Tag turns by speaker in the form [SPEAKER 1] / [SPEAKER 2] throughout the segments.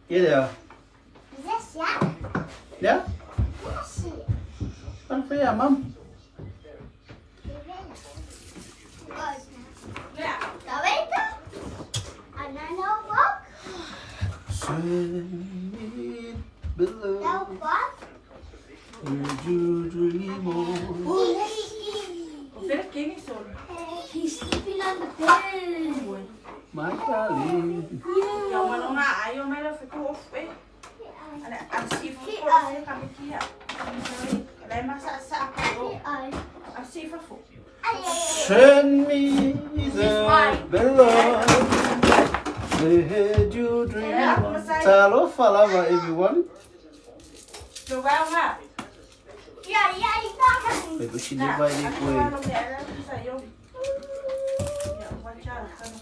[SPEAKER 1] Hier der. Ja? Kan fair, mam. Sweet below, you dream on.
[SPEAKER 2] He's sleeping on the bed.
[SPEAKER 1] My darling. Send me the below. Did you dream on? Hello, Falai, everyone. Bago sinibay ni ko eh.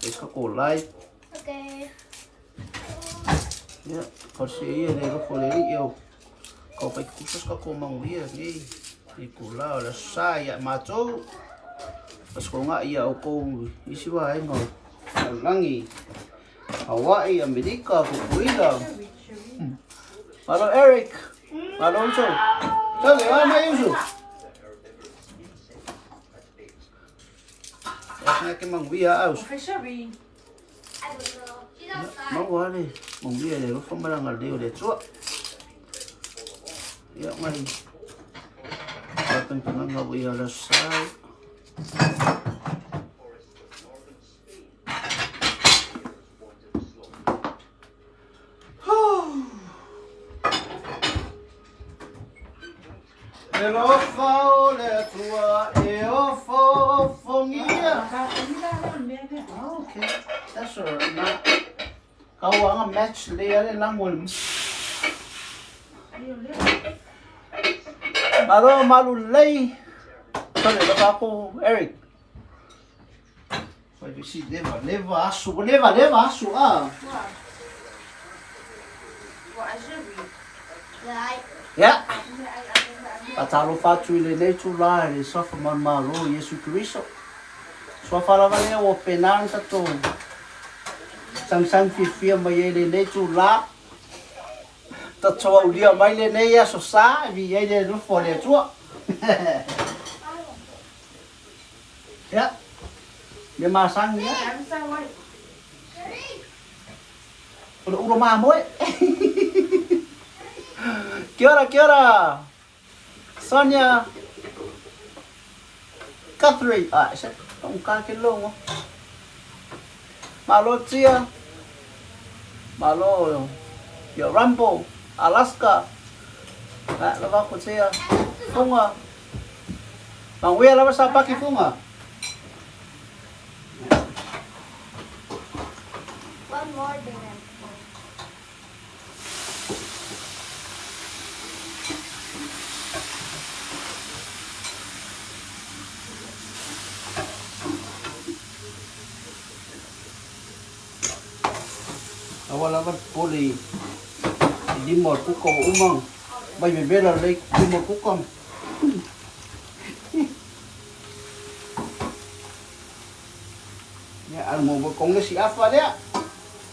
[SPEAKER 1] Ito ko live.
[SPEAKER 2] Okay.
[SPEAKER 1] Ya, kasi iya dero ko leli yo. Kau pai khusus ka ko mang dia ni. Ikula la saya macho. Pas ko nga iya ko isi wa ai mo. Langi. Hawaii, Amerika, Kukuila. Halo Eric. Halo Uso. Sabi, mana Uso? Nak ke mang via aus. Mau wale, mang via le ro fama ngal deu le chua. Ya mai. Akan tengah ngau ia la sai. Hello, Falai, tua eu fofongia. Okay, that's alright. Now, kau ang match layer lang mo. Malulay. Sorry, baka ako, Eric. Pwede si leva asu ah. Yeah. Patalo fatu ile letu la ile sofa malo Yesu Kristo. So fala vale o penan tato. Sang fifia mai ile letu la. Tato o dia mai le nei aso sa vi ile no fole tua. Ya. Dia masang ya. Udah mamo eh. Kia ora. Sonia. Catherine. Ah, siya. Ang kakilong. Malo Tia. Malo. Yo Rambo. Alaska. Ah, lava ko siya. Funga. Mangwea lava sa paki funga.
[SPEAKER 2] One more than
[SPEAKER 1] Awal poli di mor ku ko umang bai be bela le di mor ku kom ya al mo kong le si afa dia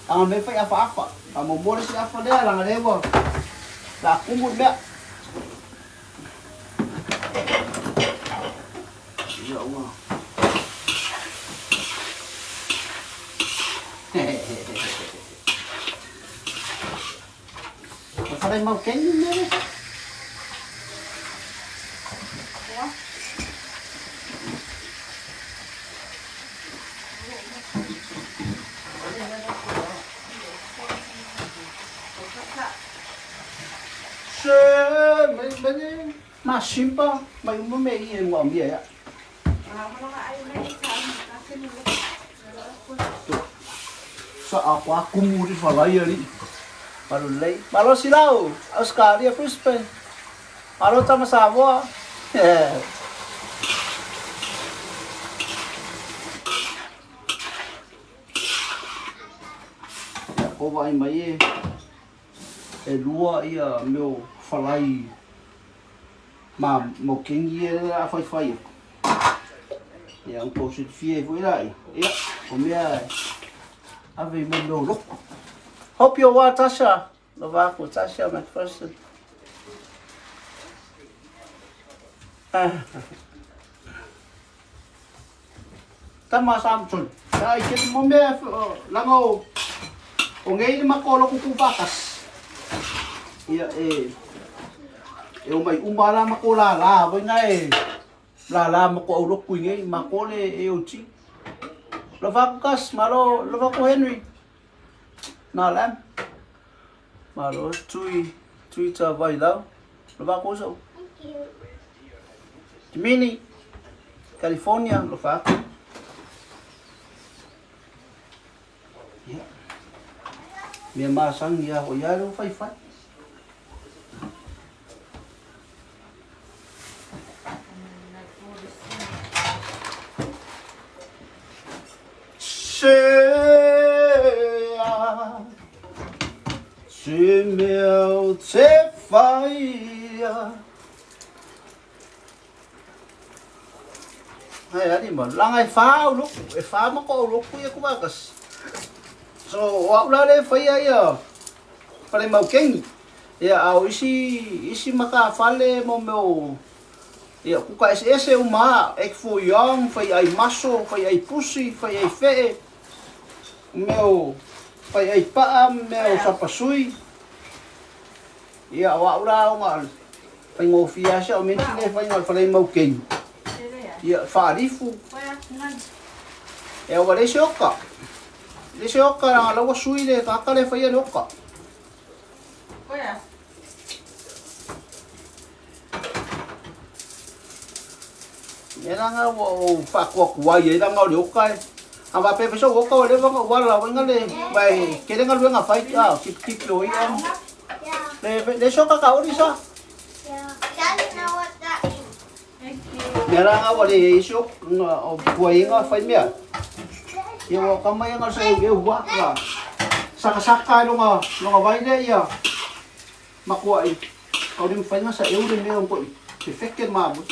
[SPEAKER 1] ang me fa afa ang mo le si afa dia lang le bo la kumut dia ya Allah Falai Maukegi ni. Mình mà simpa mày muốn mày gì ngon gì ạ? Sợ quá cung đi phải lấy đi. Malulay. Malo silaw. Australia, Brisbane. Malo tama Samoa. Cô vợ anh mấy lúa ia meu Falai mà Maukegi là phai. Yang cô sẽ phi với lại. Không biết. Ave mo no look. Hope you are Tasha. Lava ko Tasha McPherson. Tama Samson. Ay kit mo me langaw. O ngay ni makolo ko kubakas. Iya eu mai umara makola boy ngai. La mako ulok ku ngay makole eu chi. Lava kas malo lava ko Henry. Na lam. Malo tui ta vai lao. Lava ko so. Mini California lava. Mia masang ya o yaro fai. Tu meu te fai. Ai ani mo langai fa lu e fa mo ko lu ku ya ku bagas. So wa ula le fai ya. Falai Maukegi. Ya au isi maka fale mo meu. Ya ku ka ese uma ek fu young fai ai maso fai ai pusi fai ai fe. Meu fai ai pa meu sapasui. Ya wa ula nga fai ngo fia sa o mentine fai ngo falai Maukegi. Ya farifu. Ya wa le shoka. Le shoka na lawa sui le ka le fai loka.
[SPEAKER 3] Oya.
[SPEAKER 1] Era nga wo fa ko wa ye da nga loka. Aba pe so wo ko le wa la wa nga le bai ke nga lu nga fai keep yo ya. Le shoka ka ori sa. Mera nga wale isok nga buhay nga fine mea. Yung kamay nga sa ewa nga. Saka-saka nga waile iya. Makuha ay. Kau rin fine nga sa ewa rin meron po. Perfect yan mabot.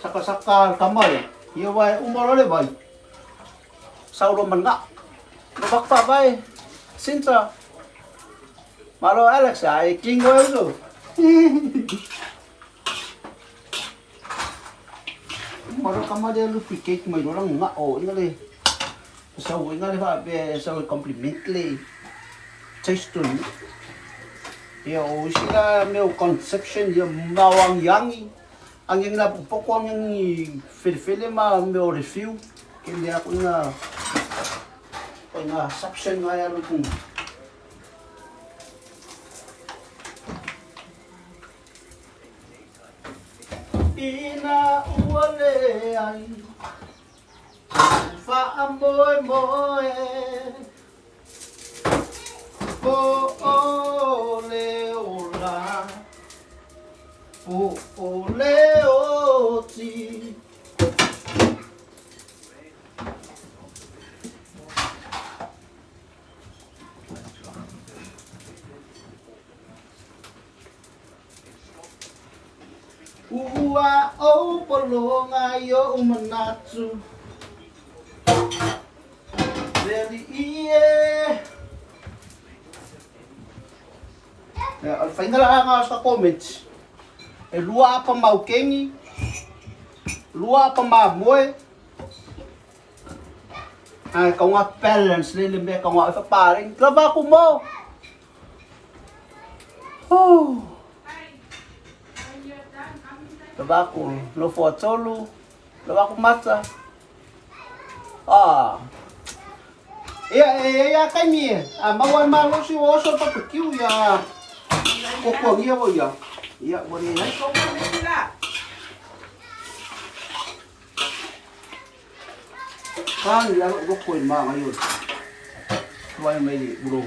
[SPEAKER 1] Saka-saka kamay. Yung umarole bay. Sauro man nga. Nabakpa bay. Sintra. Malo Alex ay king ko yun. Malo kama dia lu pikir mai orang nga o ingale. So ingale ba be so compliment le. Taste ni. Ya o sila meu conception ya mawang yangi. Ang yang na pokok yang fil ma meu review. Kaya ako na section nga yan kung ina uwale ay fa amoy moy po ole ola po ole oti Ua o polonga yo umanatsu Deli iye Alfainga nga sa comments lua pa Maukegi lua pa mamoy ay kung nga parents lilimbe kung nga ipaparing trabaho mo Trabaho no fotolo, trabaho mata. Ya kami. Mawan malo si Woso pa kiu ya. Koko dia bo ya. Ya boleh. Kan ya koko ma ngayon. Tuway may bro.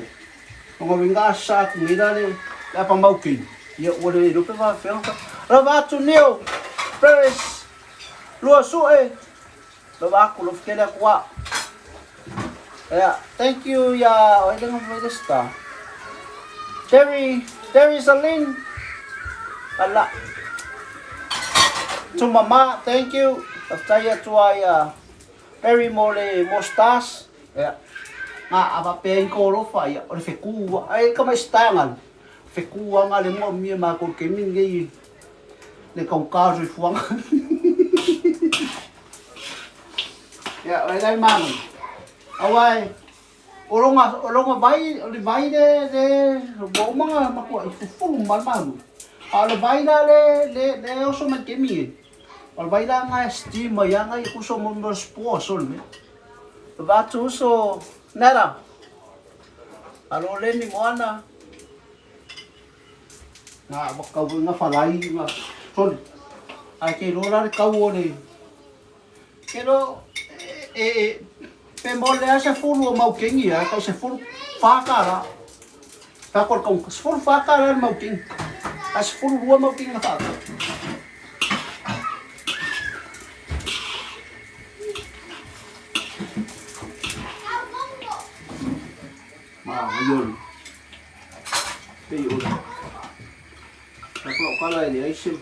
[SPEAKER 1] Kung mingasa kung ida ni ya pa Maukegi. Ya boleh lupa ba film ka. Ravato neo, Paris, lua sue, lavaku lo fikela kwa. Yeah, thank you ya, wala nga modesta. Terry Saline, ala. To mama, thank you. Saya tuai very mole mostas. Ya. Nga apa pen ko ro fa ya. O fe ku ai ka mai stangan. Fe ku nga le mo mi ma ko ke min ge. Le kong ka ro fuang. Ya, ai lai mang. Awai. Orang vai de bo mga makwa fu man man. Al vai le oso man kemi. Al vai la nga steam ya nga ikuso mo no sponsor me. Va tu so nada. Alo le ni moana. Na bakau nga falai nga. Sol. Ai ke rolar kau ni. Pero pe mole asa fulu Maukegi ka se fulu fakara. Ta kor kong fulu fakara Maukegi. As fulu rua Maukegi na fa. Ayun. Ayun. Ako kala ni ay se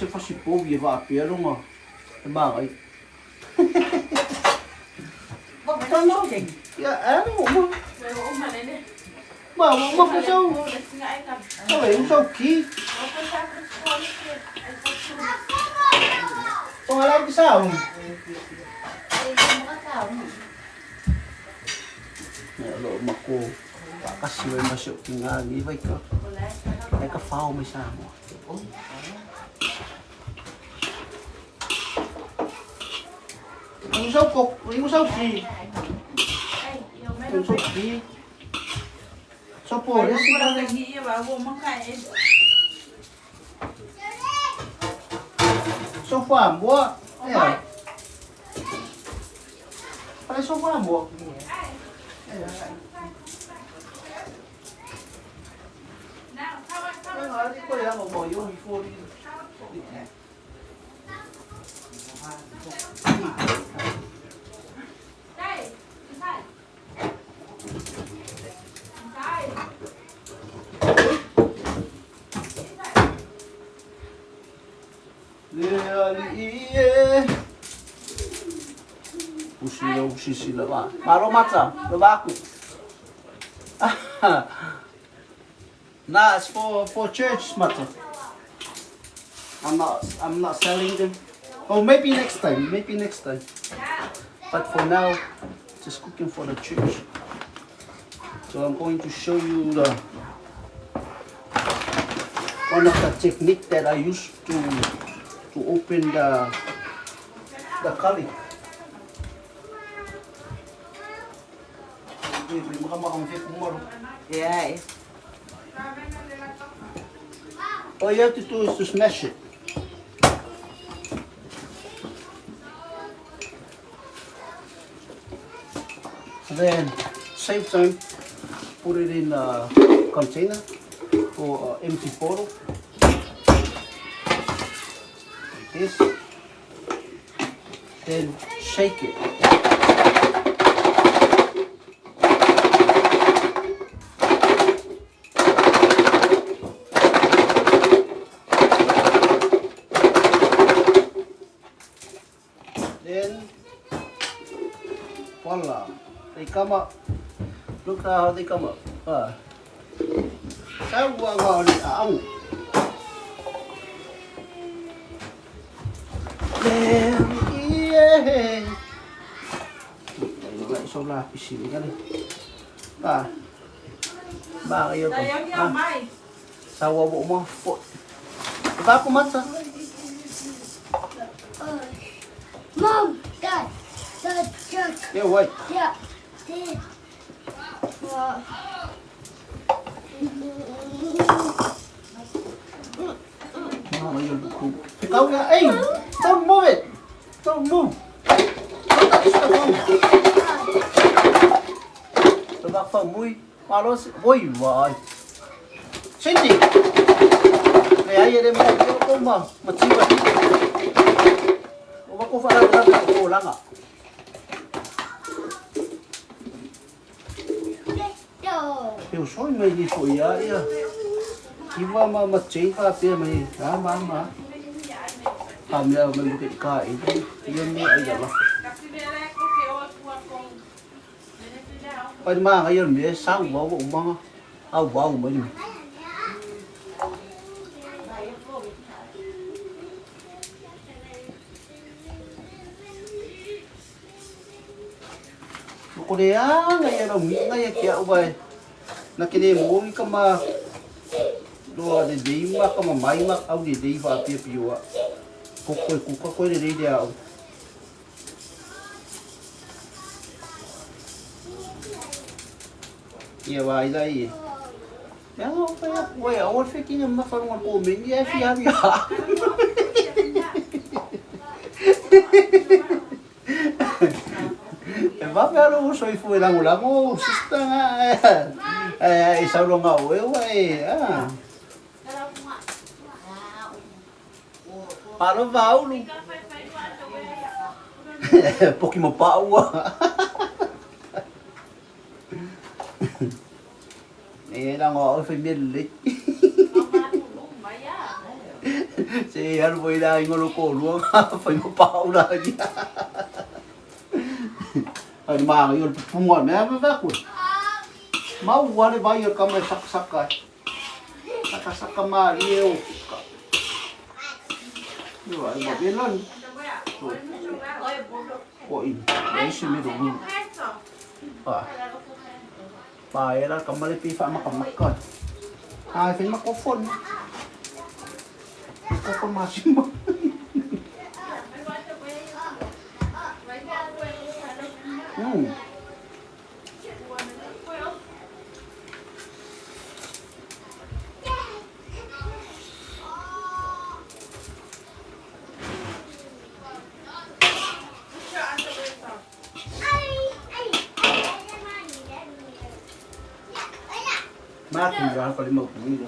[SPEAKER 1] fasi povi va pero mo. Ba ay.
[SPEAKER 3] Kan Maukegi.
[SPEAKER 1] Ya, ano mo?
[SPEAKER 3] Pero umanin eh.
[SPEAKER 1] Ba, mo ko sa. Ay, usaw ki. Pangalan ki sa. Lo mako. Kasi may masuk tinggal ni vai ka. Ay ka fao may sa mo. Usaw ko, usaw ki. Usaw ki. So po,
[SPEAKER 3] Pero
[SPEAKER 1] resi
[SPEAKER 3] kurang lagi iya bago makain.
[SPEAKER 1] sofa mo. Ayan. Pare sofa mo. Ayan. Hindi ko yan mo yung before you. Usi sila ba? Maro matsa, babaku. Nah, it's for church matsa. I'm not selling them. Oh, maybe next time. But for now, just cooking for the church. So I'm going to show you one of the technique that I use to open the curry.
[SPEAKER 3] Yeah.
[SPEAKER 1] All you have to do is to smash it. Then, same time, put it in a container or empty bottle. Like this. Then shake it. Then, voila, they come up. Look how they come up. Yeah. So lapis ini kan. Ba kayo ko.
[SPEAKER 3] Sayang yang mai.
[SPEAKER 1] Sawa mo. Ba ko matsa.
[SPEAKER 2] Mom, Dad, Dad.
[SPEAKER 1] Yeah, what?
[SPEAKER 2] Yeah, Dad.
[SPEAKER 1] Mama, yun ko. Ikaw nga, ay! Don't move it! Don't move! Don't touch the phone! Tabak pa, boy. Malo si... Boy, why? Cindy! Kaya yan mo ko ma. Matsiba. O ko fara lang ko lang ah. Eu sou meio de folha, iba ma matching pa pia mai, mama. Kami ang malukit kain. Yun mo ay dala. Pwede mga ngayon, may sawa ko mga awaw mo yun. Kuliah ngayon ang ngayon kaya ubay. Nakinimong ka ma doa de dima ka mamay mak au de deva piwa. Kukoy de dia. Ia vai daí. Ya vai, awal fiquinha ma falam com mim e é fiar. Va pero soy fue la mo sista nga isa lo nga we Para vào luôn. Pokemon power. Nè đang ngồi phải biên lịch. Chị ăn vui đây ngồi cổ luôn, phải một bao đây. Ay mga yun, pumungan na yan ba ko? Mauwa na ba yun ka may saksakan? Nakasaka mariyo ka. Diba, ay mabilan. Koin, ay sumidugin. Paera ka malipifa makamakan. Ay, fin makofon. Makofon masima. Makin jangan kali mau ini.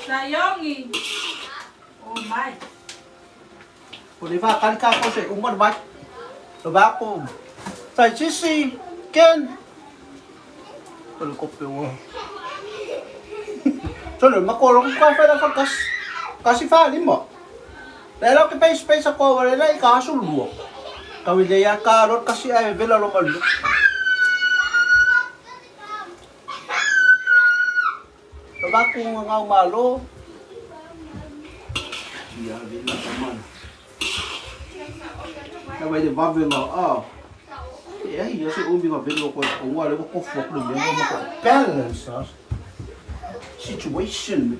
[SPEAKER 3] Sayongi. Oh my.
[SPEAKER 1] Boleh kan ka ko sa umar ba? Ba ko. Sai sisi ken. Kalau kopi wah. Soalnya makolong ka pa na kas. Kasi fali mo. Dahil ako pa space ako wala na ikasulwo. Kawilya karot kasi ay bela lo malo. Tabako nga malo. Ya, bila teman. Naway de babelo ya si umi nga belo ko wala ko fok lo yan mo ko balance situation.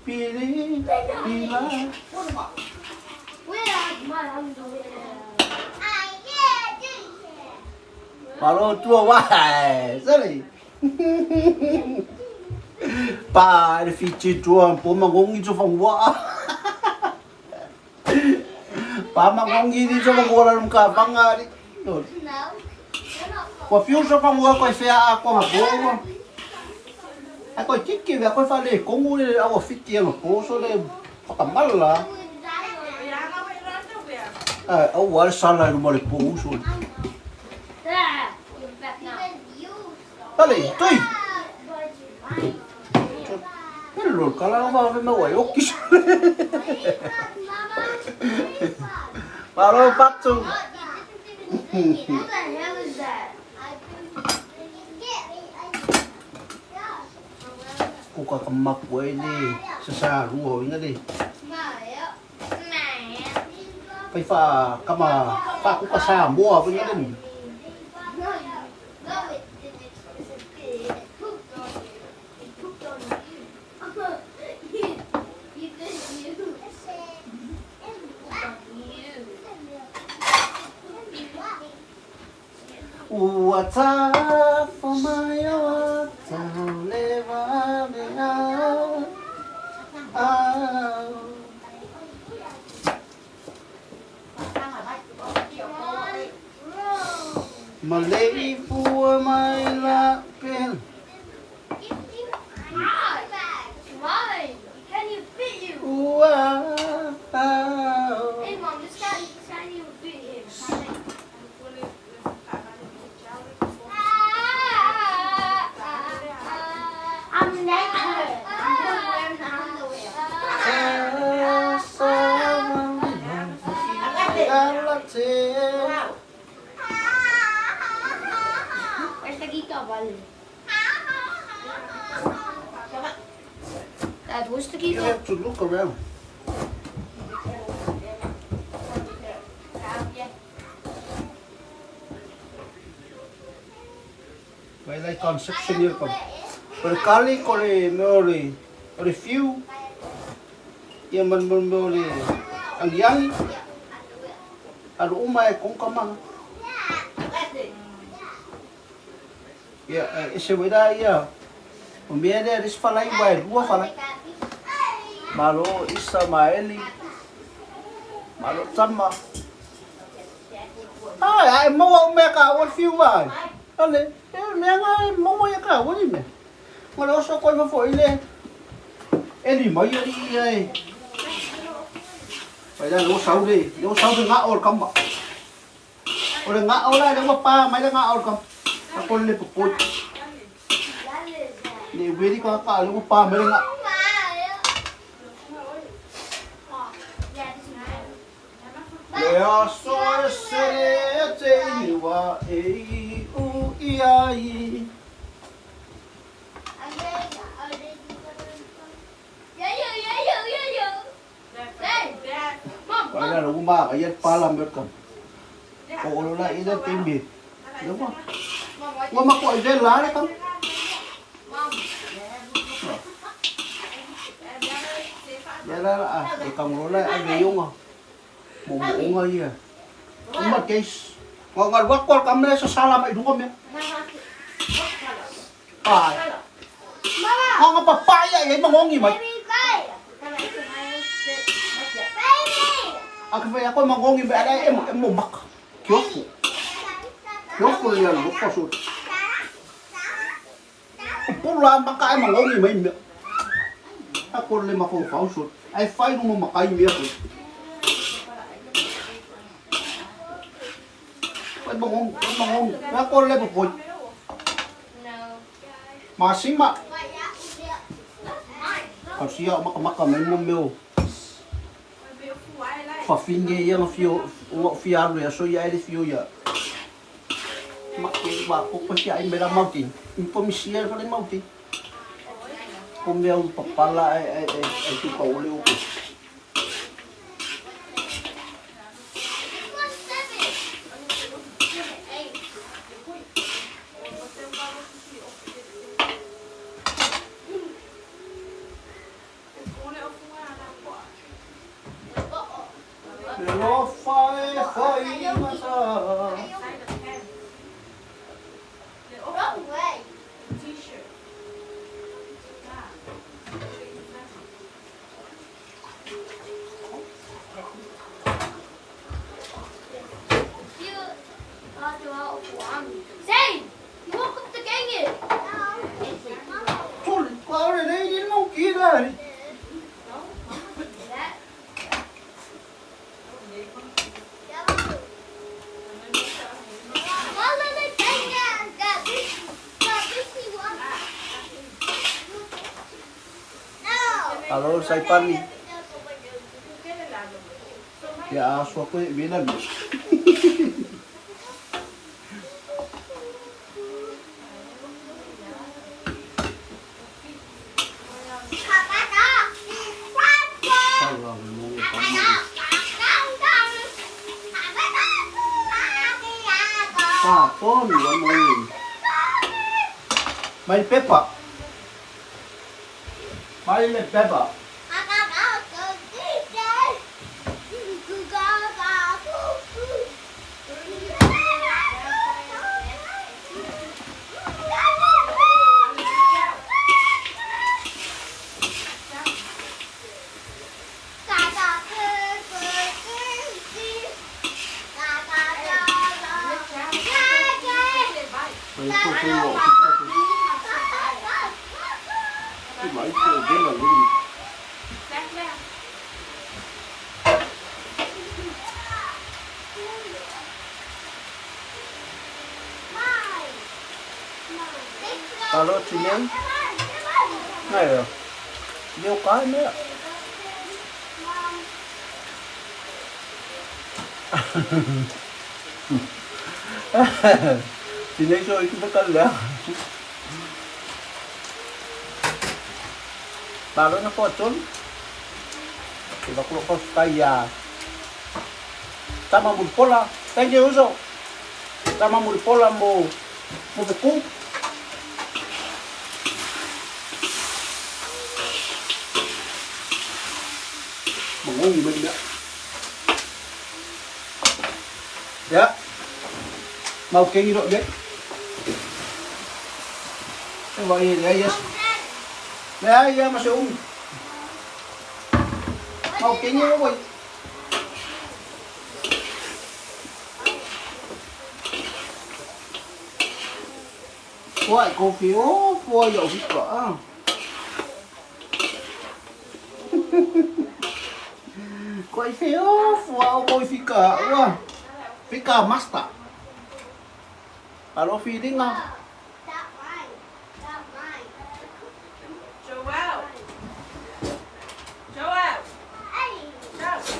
[SPEAKER 1] Pilih, bila. Kalau tua wah, sorry. Pa, the feature tua, po magong itu fang wah. Pa magong ini coba orang kabang ari. Kwa fiusa fang wah kwa fea ako mabuo. Ako tiki ako fale kongu le ako fiti ang poso le pakamala. Au war sala no mole poso. Dale, toi. Pero kala ba me wa yokis. Paro patso. Kuka kemak gue ini sesaru ho ingat deh. Paifa kama pa kuka sambo apa ingat deh. What's up? lei pua mai la pen.
[SPEAKER 2] Mine. Can you fit you?
[SPEAKER 1] Wow.
[SPEAKER 2] Hey, Mom, this guy can't even fit him. I'm naked. I'm wearing underwear. Where's the guitar, Vale? Dad, where's the
[SPEAKER 1] You
[SPEAKER 2] guitar?
[SPEAKER 1] have to look around. May like construction here come. Pero kali ko rin ori few. Yang man ang yang aro umay kung kamang. Ya, ese weda ya. Umiere ris falai bai, dua falai. Malo isa maeli. Malo tama. Ai mau me ka o few bai. Ale, me nga mau ya ka o ni me. Malo so ko mo foi le. Eli mai ri ai. Bây giờ lúa sâu đi ngã 올 không mà, 올 ngã 올 lại đâu mà pa mấy ngã 올 không, con lên bụi, để về đi qua cả lúa pa mấy ngã, để soi sẽ chơi qua ai u ai. Bây giờ lúa ba cái dân pa làm được không? Ồ nó lại dân tìm biệt, đúng không? Qua mà gọi dân lá đấy không? Vậy là để cầm nó lại ăn gì không? Một bộ ngay à? Cũng mất cái ngon quá con cầm lên sao làm vậy đúng không nhỉ? Phải. Ngon mà pa vậy mà ngon gì mày? Aku aku manggongi be ada em mau mak. Kiosku. Kiosku ya lu kosut. Pula maka em manggongi mai me. Aku le ma fau sut. Ai fai no makai me aku. Ai mangong. Aku le po. Masing mak. Kau siap mak mai mo meu. Fafinge yang fiaru ya so ya ele fio ya makke ba ko pa siya imbela mauti impomisia ko le mauti ko meu papala ai tu pa ule o Lo fai masa.
[SPEAKER 2] Wrong way. Zane, you woke up the gang.
[SPEAKER 1] Thôi, qua đây đây đến mau kia đây. Alo, sai pani. Ya, suatu bilang. Pon, Mai pepper. Mai le pepper. rồi chị nên này rồi nhiều cái nữa chị nên rồi chúng ta cân nữa bà nó có trốn thì nó cũng có tay à sama một pola thank you so sama một pola một cái cú một ngon gì mình nữa dạ Maukegi rồi đấy cái gọi gì đấy đấy ya masih Maukegi nó quay Quay cổ phiếu quay dầu vịt cỡ quay phiếu quay phi cỡ quá phi cỡ master alo phi đi ngon
[SPEAKER 3] Joel. Joel. Joel.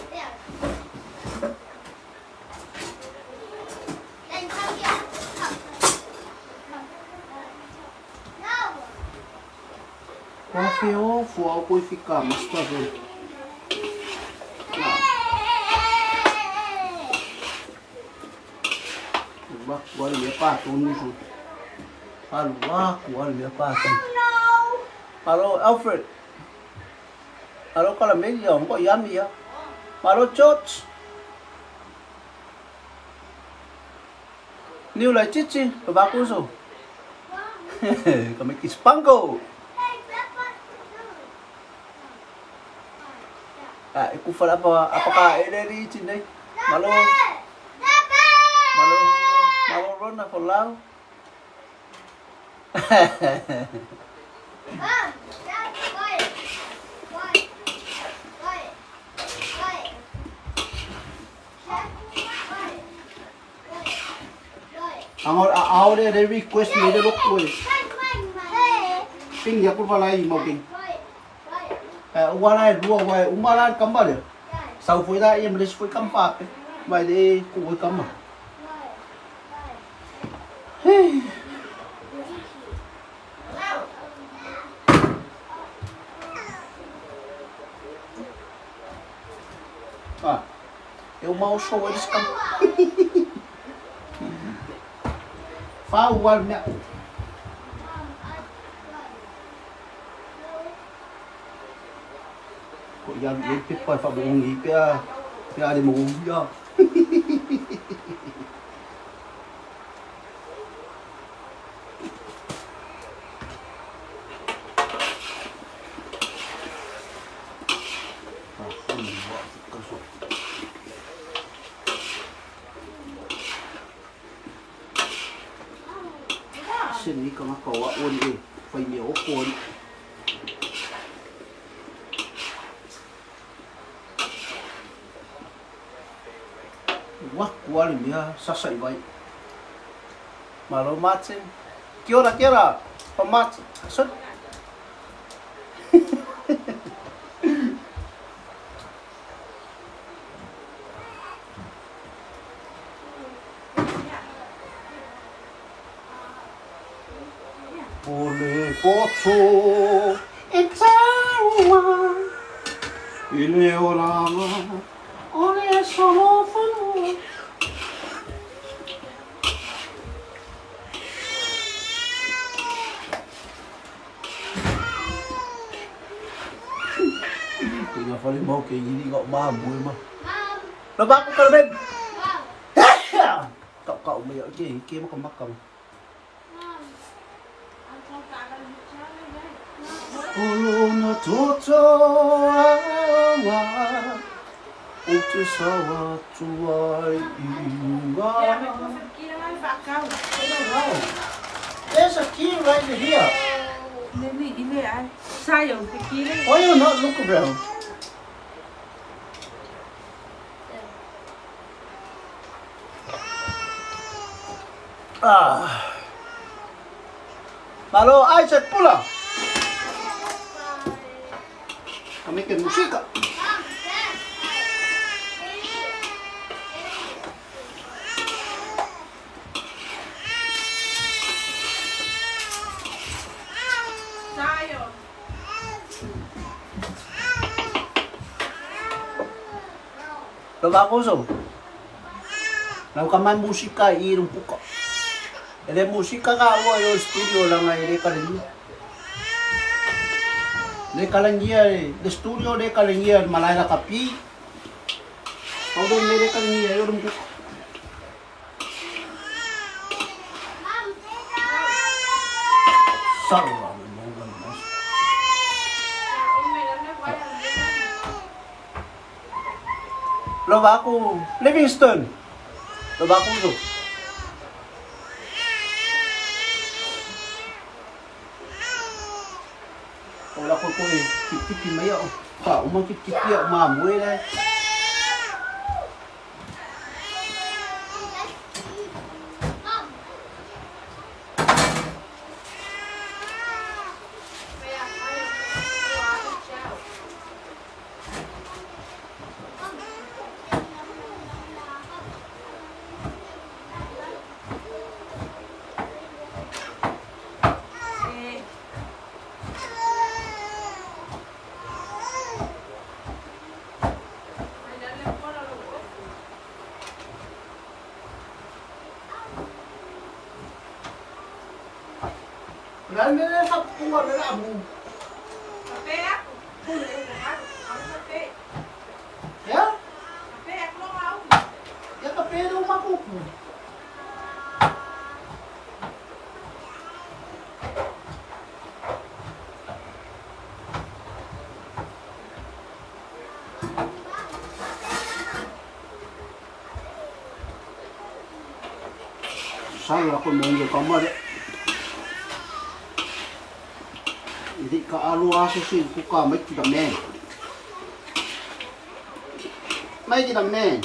[SPEAKER 1] quay phiếu quay phi cỡ master rồi Wah, gua ada apa tuh nusu? Halo, wah, gua ada apa tuh? Halo, Alfred. Halo, kalau media, kok Yami ya? Halo, George. New lại Cici, bagus so. Kami kispango. Ah, aku fala apakah ini sini? Halo. Halo. Mau run na Falai. Ang they request me to look with. Ping ya ku Falai Maukegi. Umaran dua wai umaran kambal ya. Sau phơi ra em lấy phơi cắm phạt. Vậy đi cũng phơi cắm mà. Ah, eu mal show eles cam. Fala minha. Kok yang ini pepai fa bung ni pia di mung ya. Sini kang ako wa on phải nhiều cuốn quá quá thì mía sắc sậy vậy mà nó mát chứ kia là có mát xuất Ole pocho etawa ileorama ole sofano Tinggal Falai Maukegi ini kok mampu emang. Lepas aku kalau ben. Cậu mày ở kia mà còn mắc cầm. Olona toto awa Uchisawa tuai iwa There's a key right here. Why you not look around? Malo ay set pula. Kami kan musika.
[SPEAKER 3] Tayo.
[SPEAKER 1] Loba ko so. Lau kamay musika irong puka. Ele musika ka wa yo studio lang ay de kalengia. De kalengia de studio de kalengia malay na kapi. Au do mere kalengia irong puka. Sarwa mo mas. Loba ko Livingston. Loba ko so. Wala ko kip-kip maya o. Pa, umang kip-kip ya, umamoy na. Wala na sa punga na amo.
[SPEAKER 3] Kape ako. Huli na ako. Ang kape.
[SPEAKER 1] Ya?
[SPEAKER 3] Kape ako lang ako.
[SPEAKER 1] Ya kape daw makupo. Salah ako mong kamar. Hindi ka aso sin kuka may kita men. May kita men.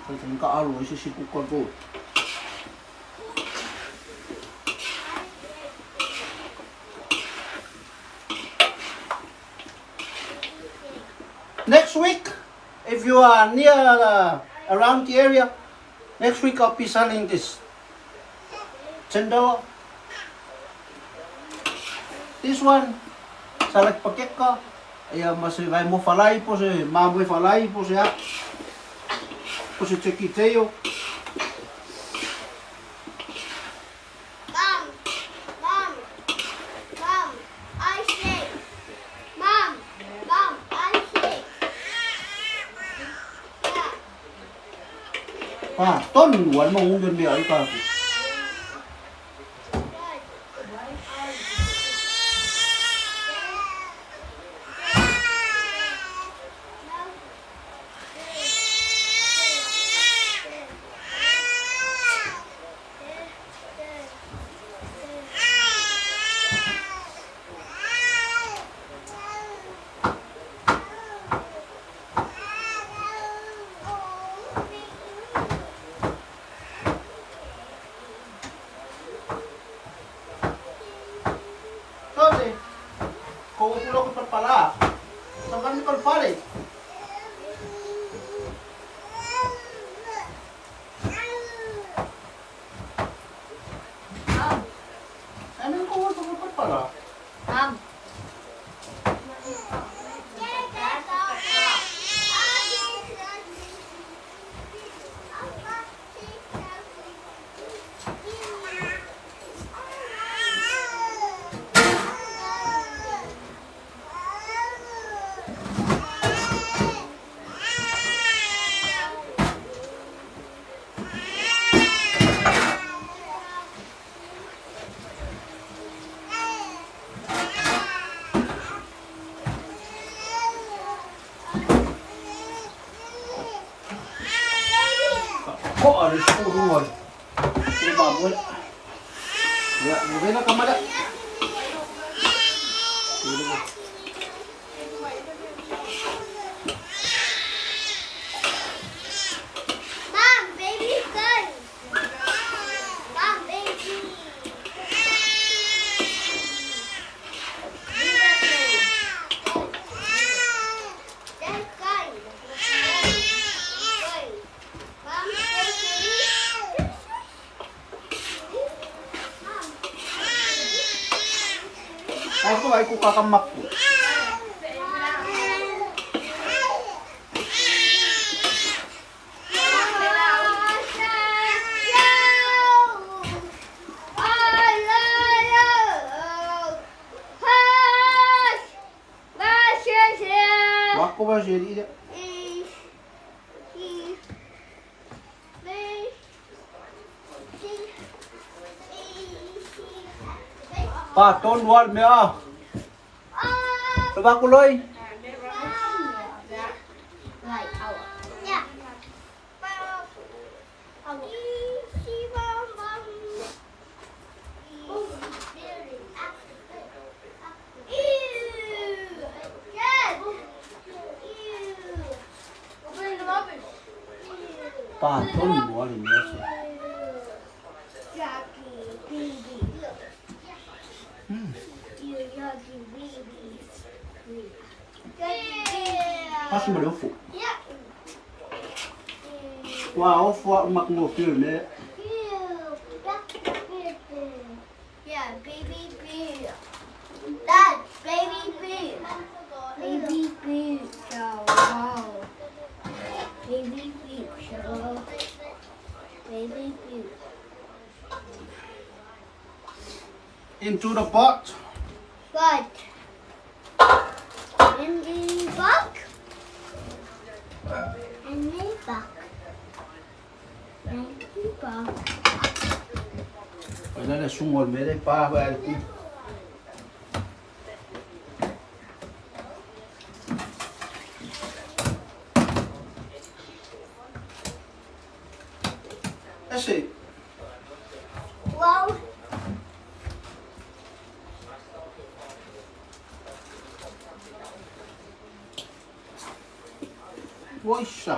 [SPEAKER 1] Kasi ka alo si kuka ko. Next week, if you are near around the area, next week I'll be selling this $10. This one, salat paket ka. Ay masih vai mo falai po se mamoy falai po siya. Po se chequiteo. Pa, ton wan mo ngun bi ay pa. Kung upulo ko pala, saan kami palpali? Ano yung kung upulo ko pala? Kok ada sepuluh woi. Ini babon. Ya, mungkin nak kamera. Ako ay ko kakamak ko. Wako ba siya di? Paton wal me ah. Coba kuloy. Paton wal me ah. Acho melhor fogo. Uau, o macno filme.
[SPEAKER 2] Yeah, baby bee. Dad, baby bee. Baby bee. Wow. Baby bee. Baby bee.
[SPEAKER 1] Into the pot.
[SPEAKER 2] But in the book. In the book. In the book.
[SPEAKER 1] Đây là sung ngồi mấy đây pa về cũng. Cái gì?
[SPEAKER 2] Wow.
[SPEAKER 1] Ôi trời.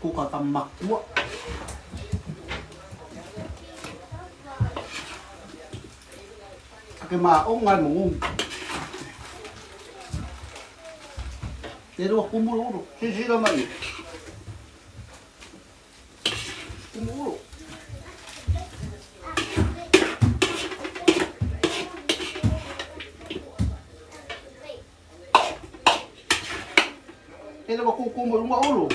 [SPEAKER 1] Cô có tầm mặc quá. Cái mà ông ăn mà Thế đâu cũng mua được. Xí đâu mày. Cũng mua được. Thế đâu mà cũng mua đúng mẫu rồi.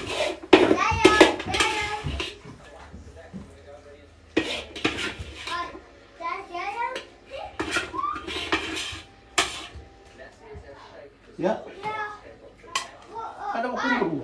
[SPEAKER 1] Ya. Ada buku baru.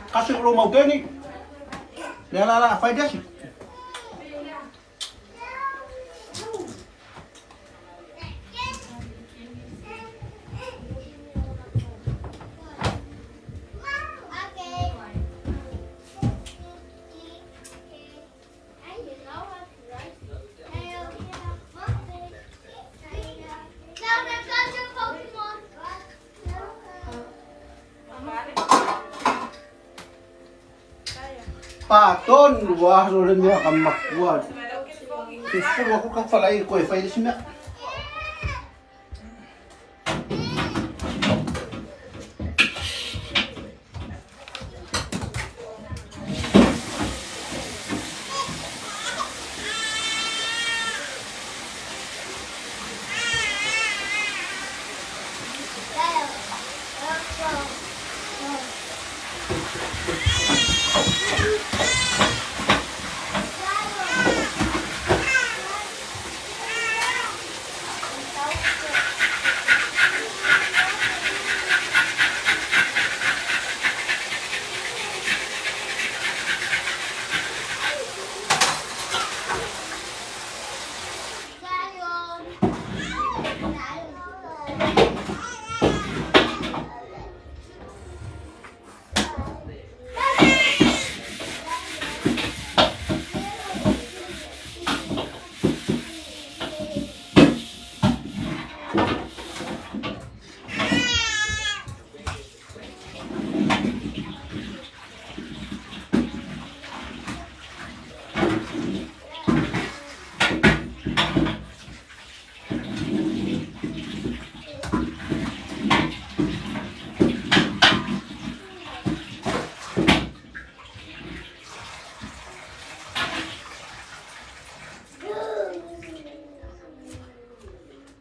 [SPEAKER 1] Kasih kalau Maukegi. Lah, phải dia sih. Paton, wah, rồi mình cầm mặc quá. Thì phụ aku kan Falai koi fai di sini.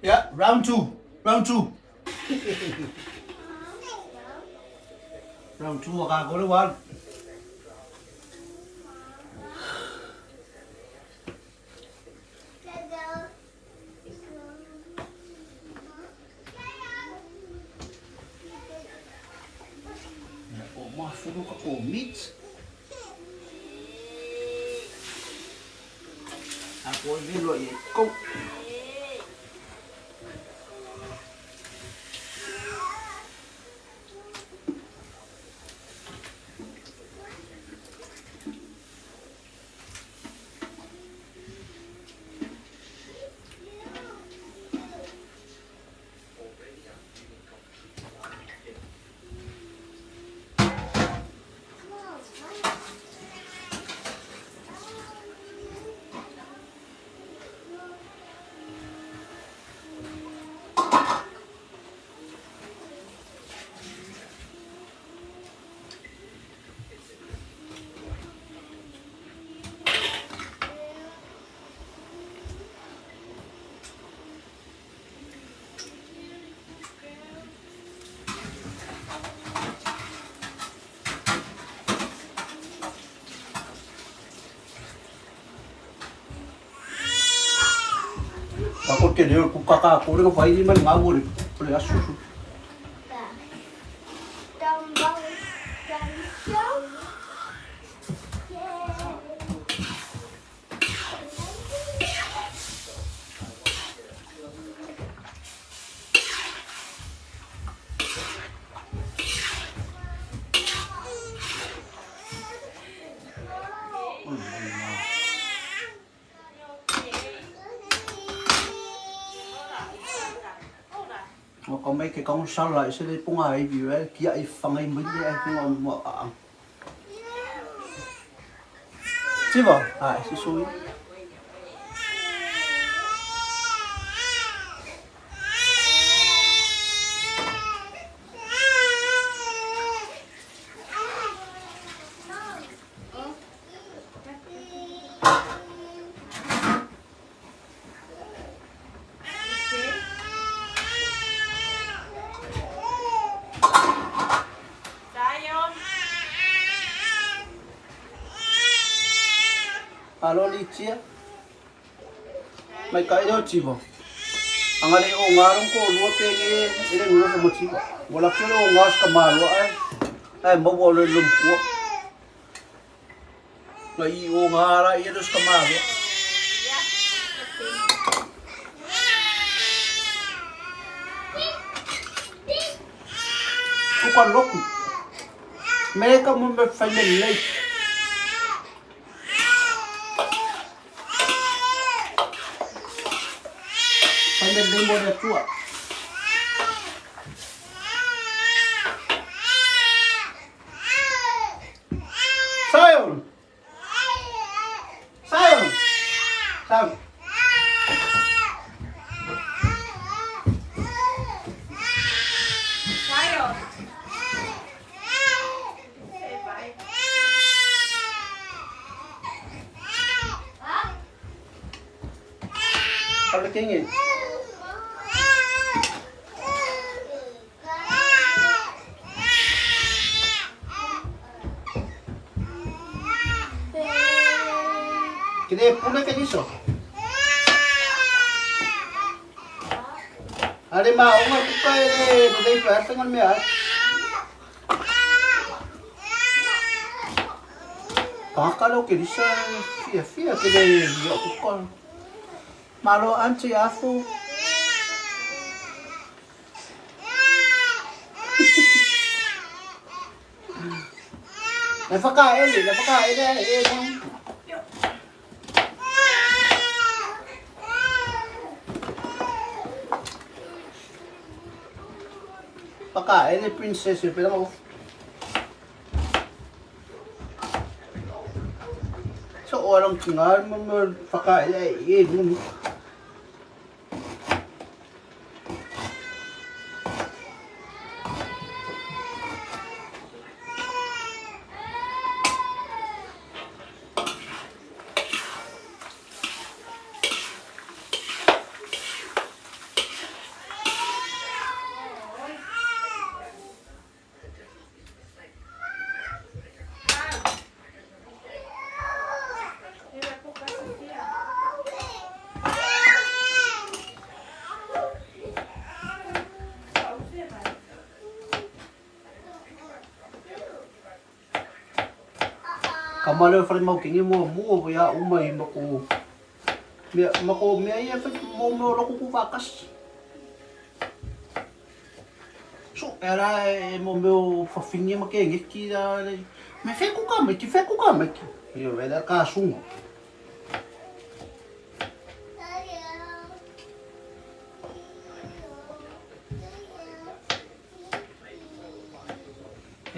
[SPEAKER 1] Yeah, round two. Round two. Round two, I go to one. Oh, my food, oh, meat. Ako vilo ye ko. Ako tinyo ku kaka ko rin fa hindi man ngawur. Pala asusu. Có mấy cái con sao lại sẽ đi cũng ai vì vậy kia ai phăng ai mới đi ai cũng ngon mà ăn chứ vào ai sẽ xui alo đi chia mày cái đó chỉ vào anh ấy ông ngarong ko luộc cái ini luộc sama chỉ wala kilo ông ngas kamalo ay mau boleh lumpur lagi ông ngara iya terus kamalo bukan lok mereka membuat family Pandai limbo dia tua. Sayang. Sayang. Sayang.
[SPEAKER 3] Sayang.
[SPEAKER 1] Kalau kengin. Kini pula ke iso. Ada mau nggak kita ini pakai plastik kan ya? Kalau ke iso, via kini yo tukar. Malu anci aku. Napaka ini. Pakain ni princess yung pila mo. So orang tinggal pakain ay ini. Kamala fare Maukegi mua ko ya umai mako. Mako me ia fa mo loko ku vakas. So era mo meu fofinha Maukegi ki da me fe ku kama ki. Yo vela ka sungo.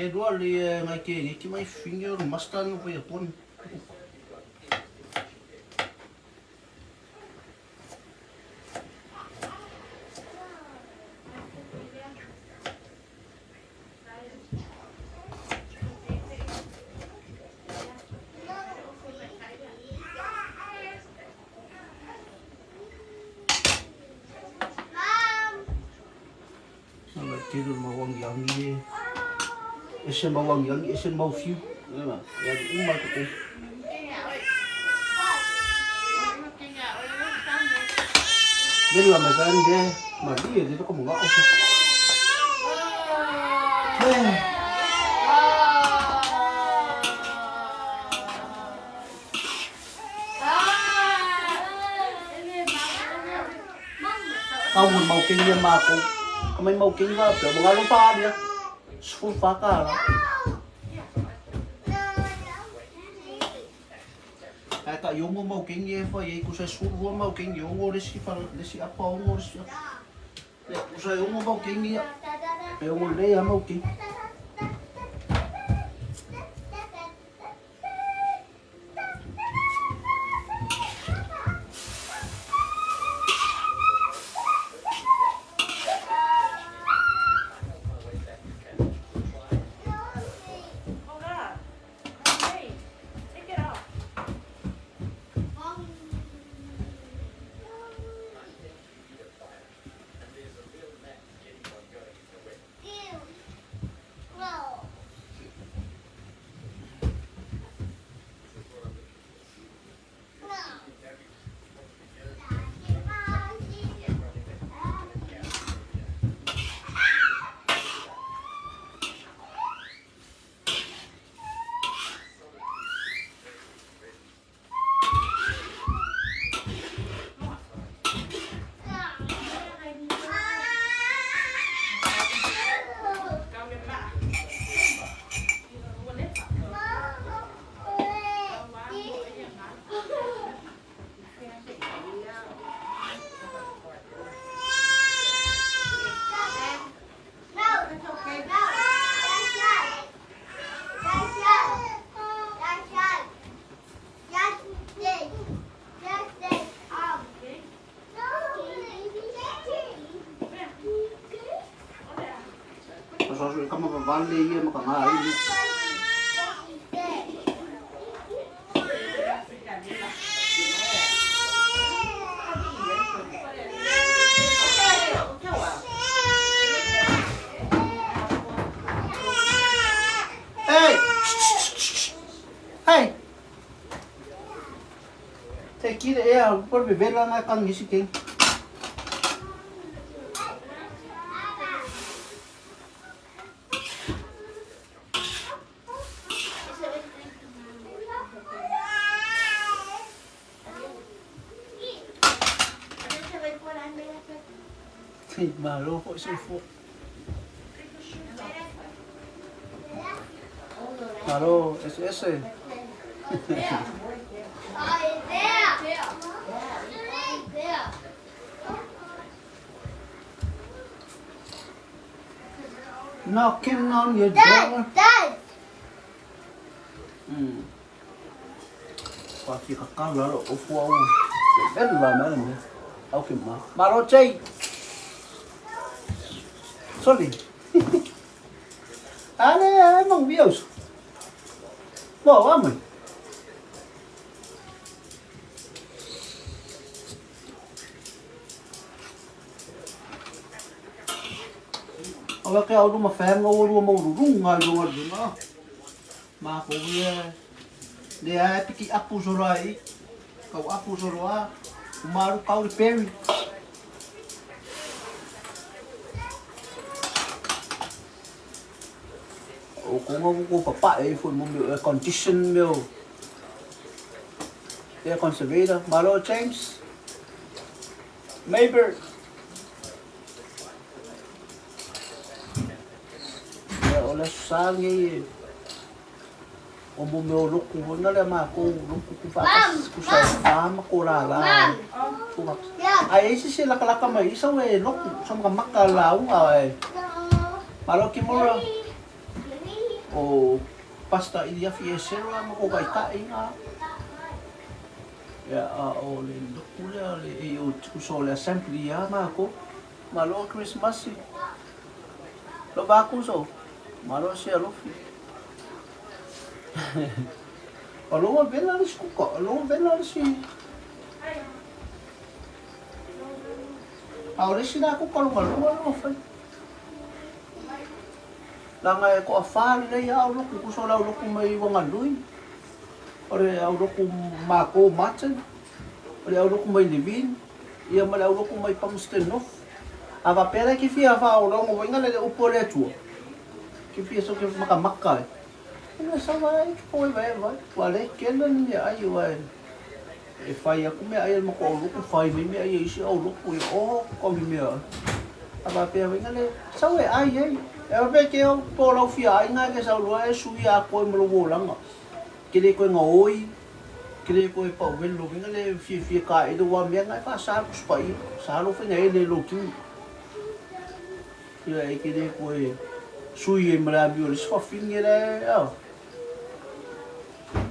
[SPEAKER 1] E doa le ngai ke ki mai finga o mastang po ia pon. Tidur mawang yang ni. Esen mawang yang esen mau fiu. Ya umma ko. Bên làm mà anh ghê mà cái gì thì nó có một gõ không? Không một màu kinh nhưng mà cũng có mấy màu kinh và kiểu một ngày pha đi á, phun phá cả đó. Tại dùng một màu kinh gì phải vậy, cũng sẽ xuống luôn màu kinh dùng ngô để xí phần để xí áp phao ngô để xí để cũng sẽ dùng một màu kinh gì á, dùng một đây là màu kinh. Kamu berbalik ya makan air. Hey, hey, take it ya, por beber lah nak kang isi keng. Malo po si Fo. Malo, SS. Knocking on your door. Dad. Pati kakak laro ufu au. Ben lah mana? Oke mah. Malo cai. Sorry. Ada emang bios. Bawa man. Awak kaya udah mafaham ngawur mau rung ngalung na. Mako dia piki apu sorai. Kau apu sorwa. Umaru kau repairing. Kung ko papa eh phun mo condition mo Ia conservator. Malo James. Maybert. Ia o le sangi. O mo me o loku nga le ma ko loku ku fa ku sa fama ko la la. Ai ese se la kala mai isa we loku so ma maka la u ai. Malo kimura. O pasta idia fi esera mo ko kai ka inga. Ya o le loku le e o ku so le assembly ya ma ko. Malo Christmas. Lo ba ku so. Malo se lo fi. Aloha vela le skuka, aloha vela le si. Aore si na ko kalunga no fai. Langa e ko afali le ya lo ku so la lo ku mai wanga lui. Ore au lo ku mako matchen. Ore au lo ku mai livin. Ia mala au lo ku mai pamstenof. Ava pera ki fia fa au lo mo winga le upole tu. Ki fia so ke maka. Ina sa vai, foi vai. Wale kenan ya ai wai. E fai aku me ai mo ko lu ku fai me ai isi au lu ku o ko mi me. Aba pe winga le sa we ai ai. E be ke o po lo fia ai nga ke sa lu ai su ya ko mo lo langa. Ke le ko nga oi. Ke le ko pa wen lo winga le fi ka e do wa me nga fa sa ku spai. Sa lo fa ngai le lo ki. Ia e ke le ko e sui e mara bio le sfa fingere.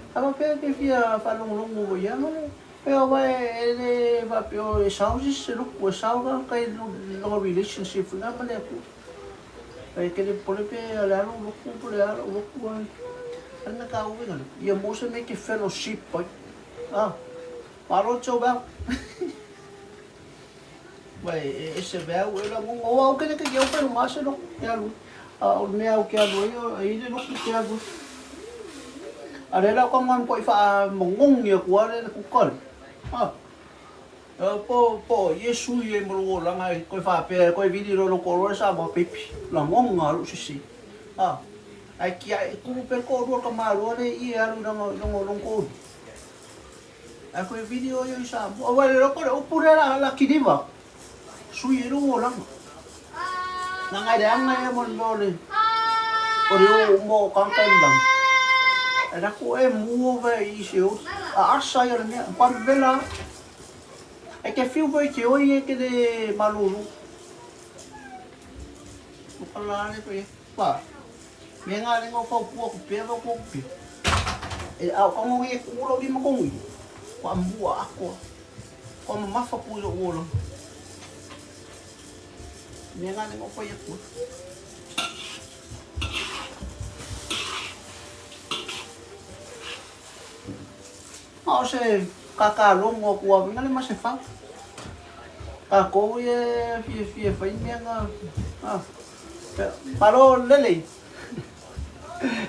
[SPEAKER 1] Aba pe ke fia fa long mo ya ngale. Pe o vai ele va pe o sausi se lu ko sauga kai no relationship na male ku. Ai ke le pole pe ala lu ku pole ala lu ku. Ana ka u ngale. Ia mo se me ke fellowship pai. Paro cho ba. Vai ese bel ela mo o que que eu pelo macho no quero. O meu que eu aí no que quero. Ada ko man po ifa mongong ye ko ale ko kol. Po Yesu ye mo la ngai ko fa pe ko video lo ko sa mo pipi. La ngong ngalu sisi. Ai ki ai ku pe ko ro ka malu ale I alu no ko. Ai ko video yo sa. O wa lo ko o pura la kidiva. Sui ro la. Ngai da ngai mo lo le. O ro mo kan kan bang. Era ko e mua vai isio a asa ia me pa vela e ke fiu vai ke oi e ke de maluru o pala ne pe pa me nga le ngo fa pu ko pe ko pe e a ko ngo e ko lo di mo ko ngi ko ambua ako ko ma fa pu yo lo me nga le ngo fa ye ko o se kaka longo ko vinga le mas fa ka ko ye fi fa me nga palo lele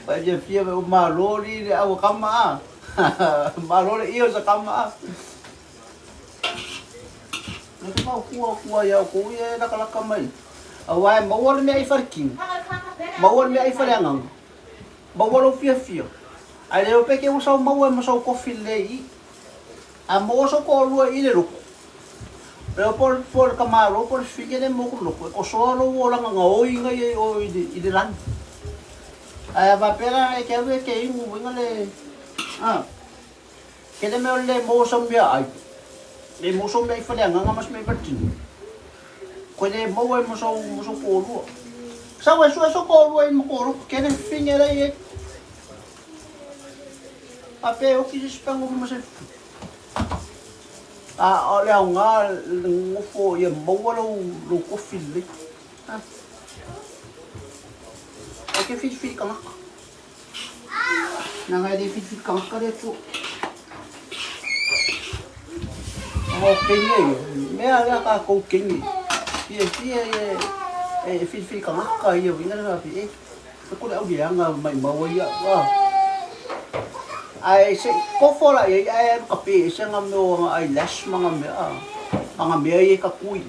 [SPEAKER 1] pa je fi o malo li le au kama malo le io sa kama no te mau kuwa ya ko ye la kala kama awai mo wol me ai farking mo wol me ai falangang mo wol fi ai le pe ke mo sa ko filei a mo so ko lu I le lu pero por camaro por figure mo ko lu ko so lo wala nga oi nga ye o I de lan ai va pera e ke ve ke mo nga le ke de me le mo so me ai le mo so me fa le nga mas me pertin ko de mo so ko lu sa we so ko lu mo ko lu ke de fingere ye ape o que espango como se olha nga ngo fo ye mo lo ko fili o que fiz kama na nga de fiz kama kare tu o kenye me ala ka ko kenye ye fiz kama ka ye vinga na fi ko le au dia nga mai mo ya ai se ko fola ai ka pe se ngam ai lash mga me ai ka kui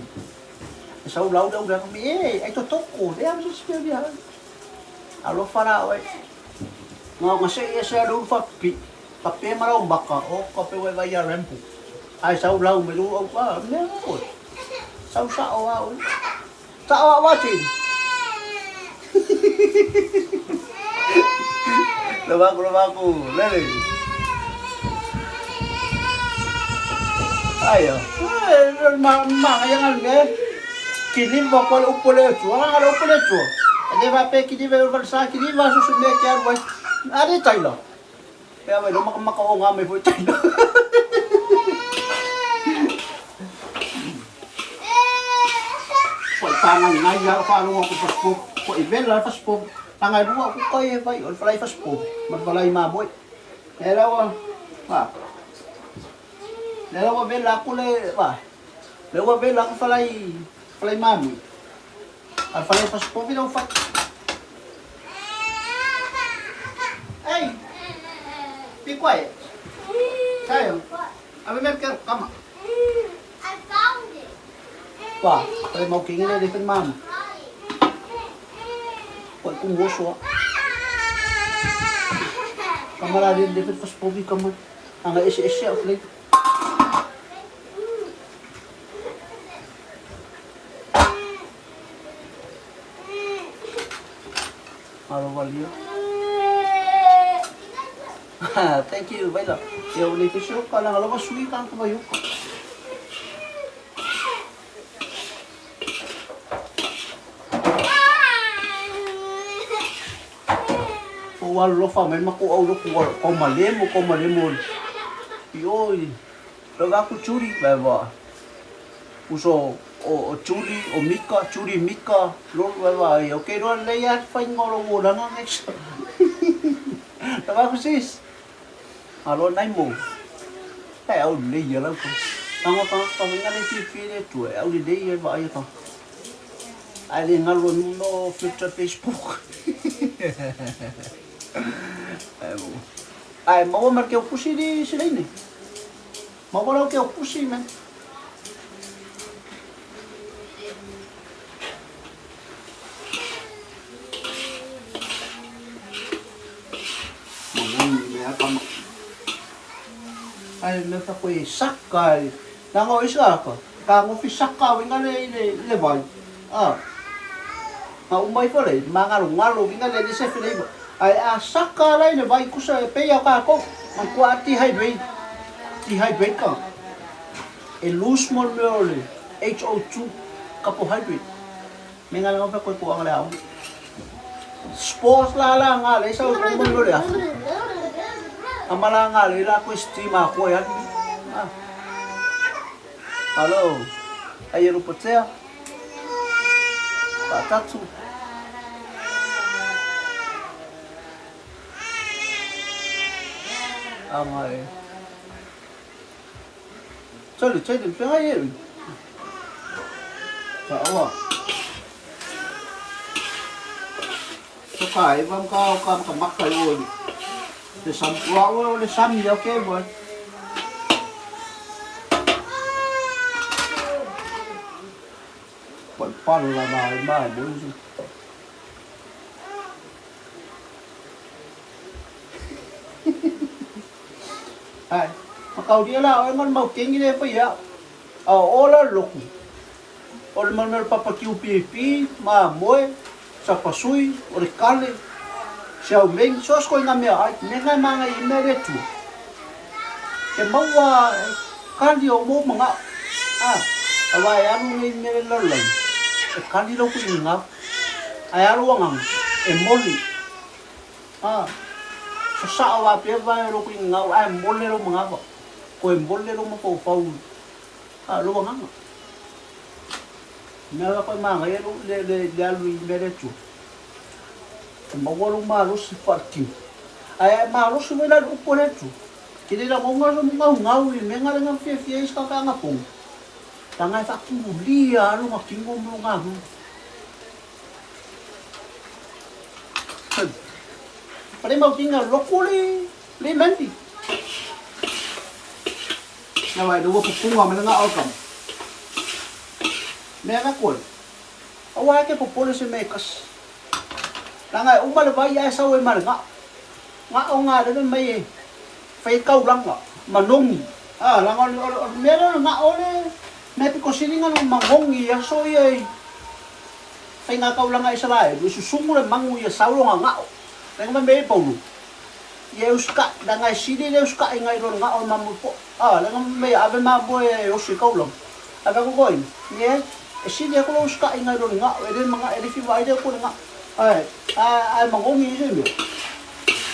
[SPEAKER 1] sa ulau da me ai to toko de am se dia alo fara ai nga se lu fa pi Kape marau baka o kape vai ya rempu. Ai sau lau me lu au pa me ko. Sau sa o au. Sa o wa tin. Lebaku lele. Ayo. Ma jangan ke. Kini bakal upole tu. Ala upole tu. Ade va pe kini ve versa kini va su me kyar vai. Ade tailo. Kaya may lumakang nga may po tayo. Kaya pangan nga yung paano ako paspo. Kaya ibela paspo. Tangay mo ako kaya ba yun. Falai paspo. Magpalay maboy. Dalawa. Dalawa bela ako le. Dalawa bela ako falay. Falay mami. At falay paspo. Binaw fat. Hey! Be quiet. Tayo. Abi mer ka kama.
[SPEAKER 2] I found it.
[SPEAKER 1] Pa, kay Maukegi na different mom. Kung gusto. Kamera din different pas pobi kaman. Ang isi-isi of late. Valio. Thank you, baila. Eu nem fiz o canal, ela vai subir tanto vai eu. O alo fa men mako au lo ko malemo. Ioi. Loga ku churi baba. Uso o churi o mika lo baba. Eu quero leia fa ngolo bola nga next. Loga ku sis. Alo nai mo. Hey, au le ya la ko. Tanga pa nga le fi le tu. Au le ya ba ya ta. Ai le ngalo no future Facebook. Ai mau mar que eu puxei de silene. Mau para o que eu puxei, man. Ai me fa coi sacca. Nango isa ka. Ka mo fi sacca winga le vai. Ah. Ma umai fa le manga ngalo winga le se fi le. Ai a sacca lai le vai kusa pe ya ka ko. Ang kuati hydrate ka. E lose more le HO2 kapo hydrate. Menga nga fa ko ang lao. Sports la nga le sa ko mo le. Amala nga lila ko estima ko yan. Hello. Ayo rupotea. Patatsu. Amai. Chơi được phía ấy. Chào à. Có phải vâng cao cầm mắc phải rồi. Để xăm quá để xăm gì ok rồi. Bọn con là bài bốn gì. Ai, mà cầu đi là em ăn màu kính như thế phải ạ. Ola lục. Ola mà papa kiu pipi mà muối sapa sui ore kale. Siau meng sos ko nga mea ai menga manga I mere tu. Ke maua kali o mo manga. Awai anu ni mere lolai. E kali lo ku inga. Ai alu ngang e moli. Sa awa pe vai ro ku inga ai mole ro manga ko. Ko e mole ro mo ko fau. Lo ngang. Mea ko manga e ro le alu mere tu. Mawalo malo si partiu. Ai malo si vela do poretu. Kile la monga so ngau menga nga fie ska ka nga pong. Tanga fa kulia lo makingo mo nga. Pare mau tinga lokuli le menti. Na vai do pupunga me nga outcome. Mega cool. Awa ke popole se mekas. Langai umal ba ya sa we mar nga o nga de mai Fai kau langa, manongi. Langa mera nga ole. May pikosinga ng mangongi ya so ye. Fai nga kau langa Israel, susungu le mangu ya saulo nga ngao. Lenga me paulo. Ye uska da ngai sidi le uska ngai ro ngao mamu po. Lenga me ave ma boy o si kau long. Aga ko koin. Ye sidi ko uska ngai ro ngao eden mga edifi vai de ko nga. Ai mangongi je me.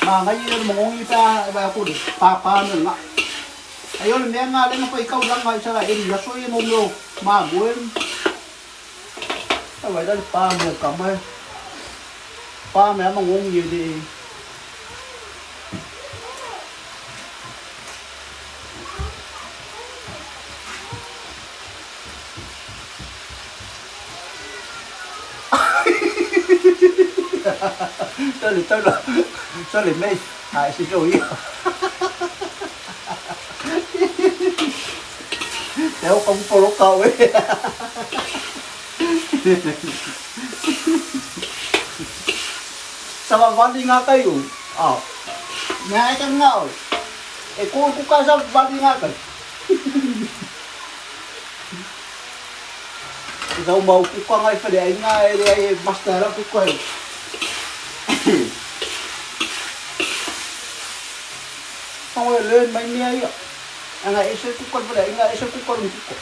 [SPEAKER 1] Mà ngay như mà ngon như ta và cô được pa nữa ngạ ai ơi mẹ ngà lên nó phải câu lăng ngay sao lại em là số em mồm đâu mà bố em vậy đó pa mẹ cầm ấy pa mẹ mà ngon gì thì sao lại mê hại sự chú ý nếu không follow cậu ấy sao mà vẫn đi ngã cây rồi nhà chẳng ngạo cô cũng ca sao vẫn đi ngã cây dầu màu cũng qua ngay phải để anh ngay để master nó cũng quay xong rồi lên mấy mía ấy ạ anh ấy sẽ cũng con phải để anh ấy sẽ cũng con một chút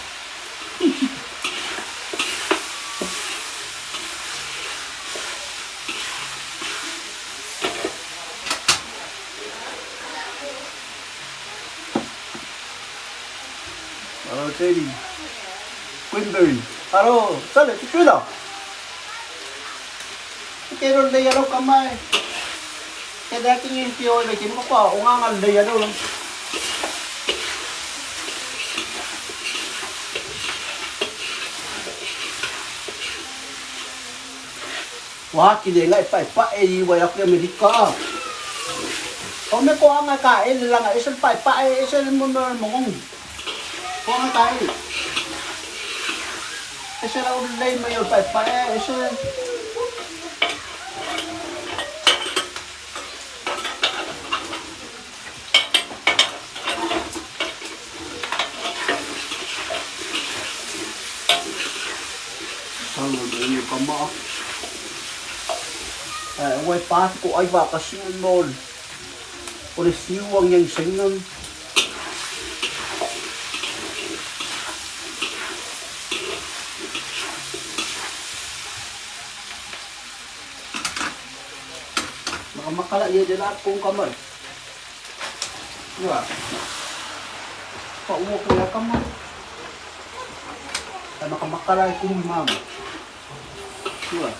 [SPEAKER 1] thế đi quên rồi alo sao lại cái đó cái rồi đây đâu cầm ai cái đấy cái nhìn tiêu này chỉ có quả ông ăn đây ở đâu lắm quá cái đấy lại phải đi vậy là cái mình đi co ông mấy con ăn cái là ngày sẽ phải sẽ muốn mong con cái sẽ đâu đây mà phải sẽ như con mỏ quay pa của anh vào cái siêu nôn có siêu quang nhân sinh lắm mà makala iya dia nak kung kamay ya pauwo ko ya kamay ay makamakala kung mama ya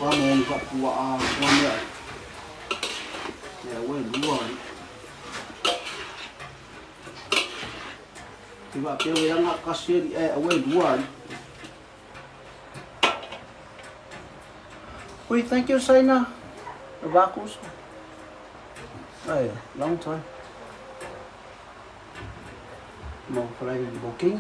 [SPEAKER 1] Mong gặp quả quan hệ để quên đúng rồi thì bạn kêu người đang ngắt cassia đi quên đúng rồi we thank you Saina the vacuums hey long time Falai Maukegi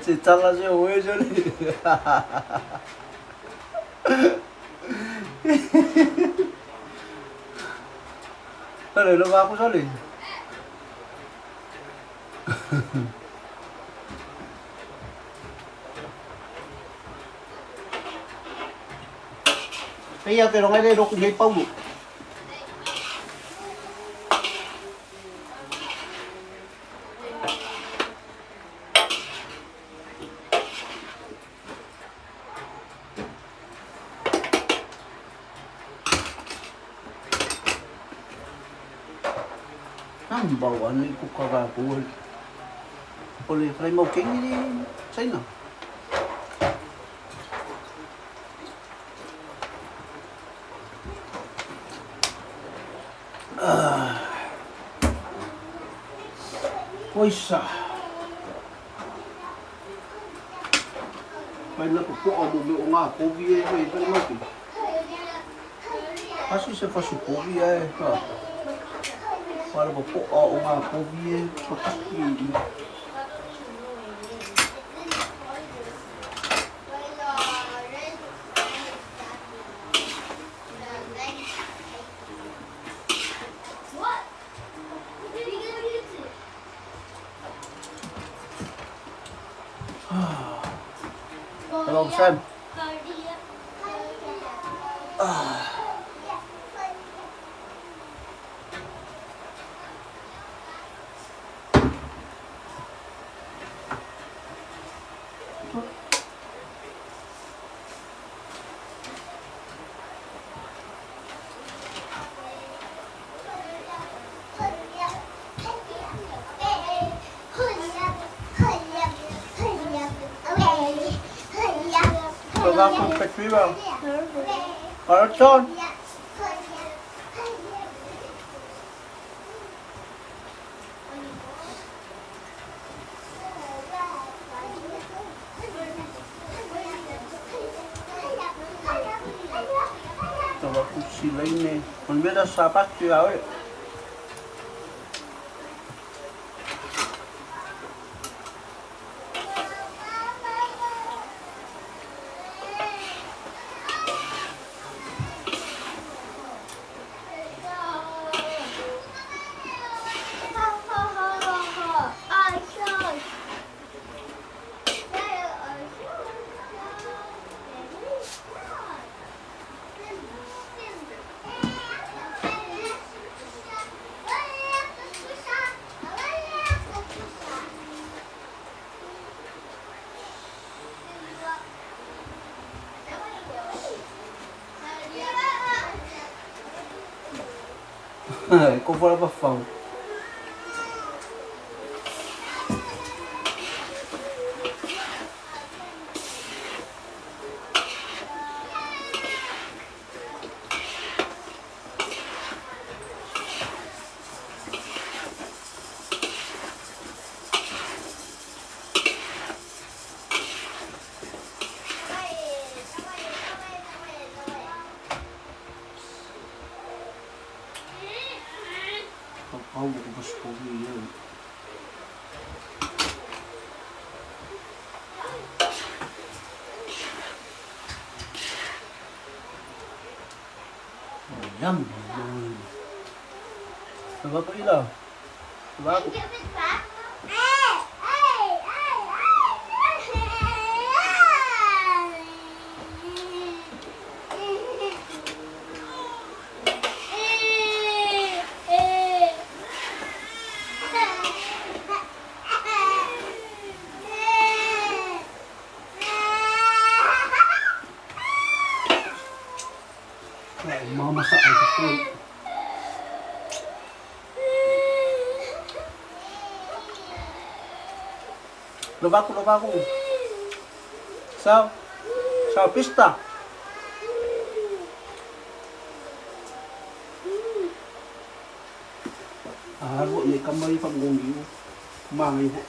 [SPEAKER 1] 제 장아지 왜 저래 그래 너 갖고 살래 bây giờ cái đó ngay đây nó cũng gây bông được bawaan ni ko kagapon. Puli Falai Maukegi ni China. Poisa. May napupo ako mo nga pogi eh Falai Maukegi. Kasi sa pasupogi eh ha. Para po nga pogi eh pagkaki. Oh, Sam. Ah. Vâng, không phải truy vào. Có nó trôn. Tao bảo cũng xì lấy nè. Mình biết là sao bắt truy vào ấy. Cô vô vào phòng. Không có bớt có gì nữa. Yum. Coba ko ilo. Coba ko. Mau masak aja tuh. Lupa aku. Sao? Sao pista? Bộ này kamay pag gongi mo. Mangay po.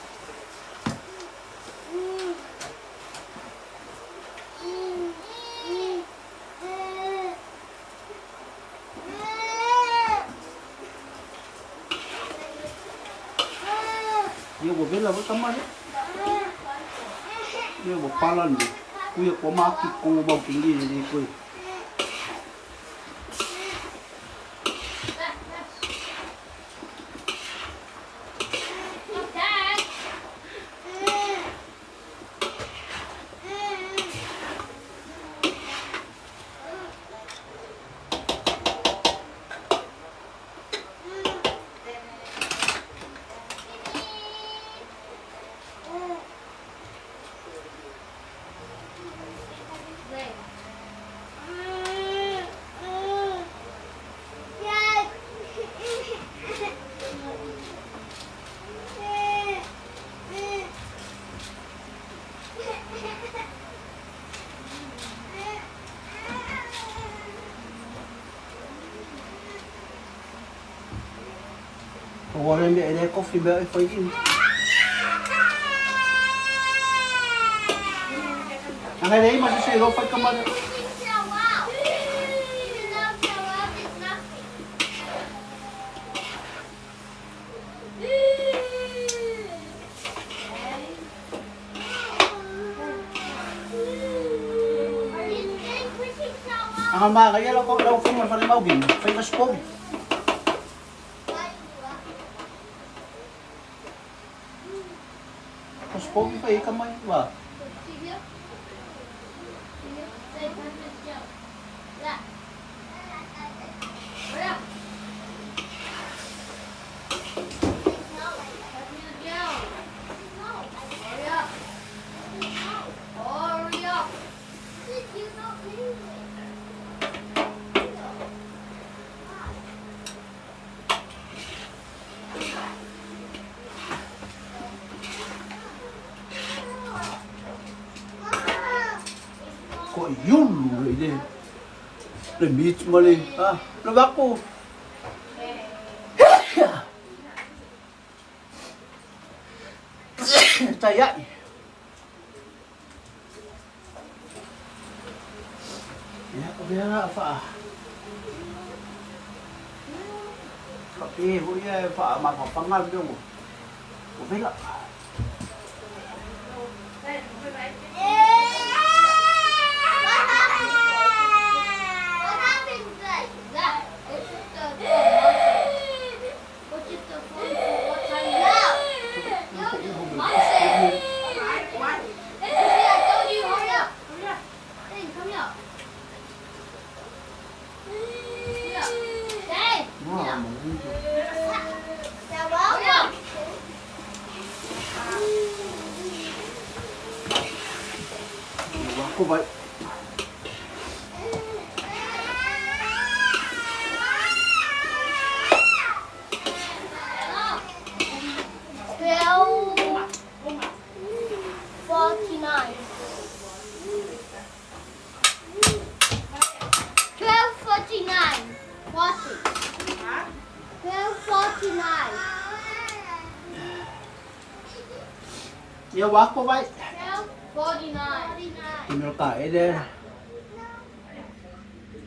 [SPEAKER 1] Dia buat bela buat kamar ni. Dia buat palan ni. Kuya ko maki kung ubang tinggi ni kuy. Warren dia ada kopi baru pagi. Ang ay masih siro pag kamar. Ang mga kaya lang ko daw kung malimau bin, famous po. Mas pogi pa kamay ba? yulu ini. Le mit mali. Ah, lebaku. Saya. Ya, biar apa? Tapi huya apa mak pangal dong. Bila. Cô vậy. Yêu bác cô vậy.
[SPEAKER 2] 49.
[SPEAKER 1] Tinggal kain deh.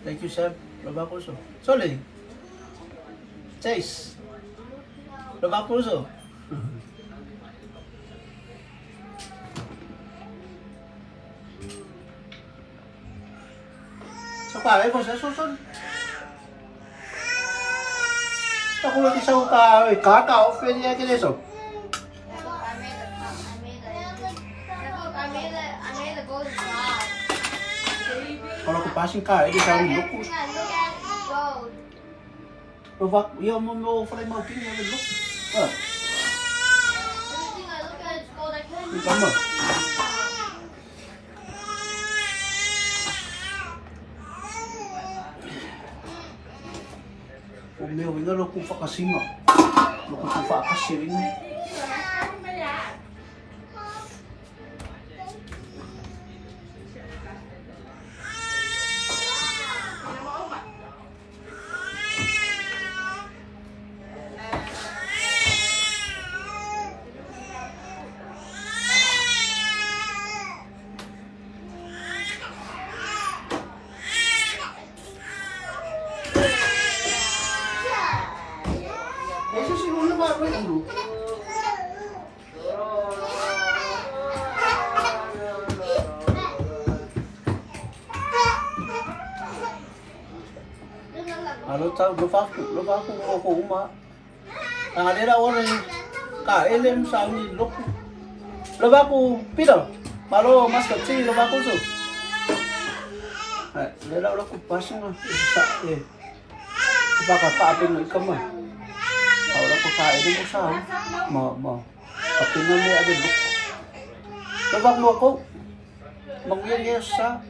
[SPEAKER 1] Thank you, Sam. Berapa kurso? Sorry. Chase. Berapa kurso? Suka ya kok saya susun. Aku lagi suka kakak outfitnya aja deh so. Kalau ke passing kain di sana look. Berapa? Iya mau frame Maukegi ya look. Ini kamu. Meu ainda não com faca assim, ó. Não com faca assim, né? Esse segundo barulho. Lo tao lo fa ko uma. Ang ada orang ka elem sa ni lo. Lo ba ko pito. Malo mas kapsi lo ba ko so. Lera lo ko pasing sa baka paapin ng ikam ah. Ahora ko kain mo sa mo. Kapin na ni adin lo. Lo ba mo ko? Mangyan sa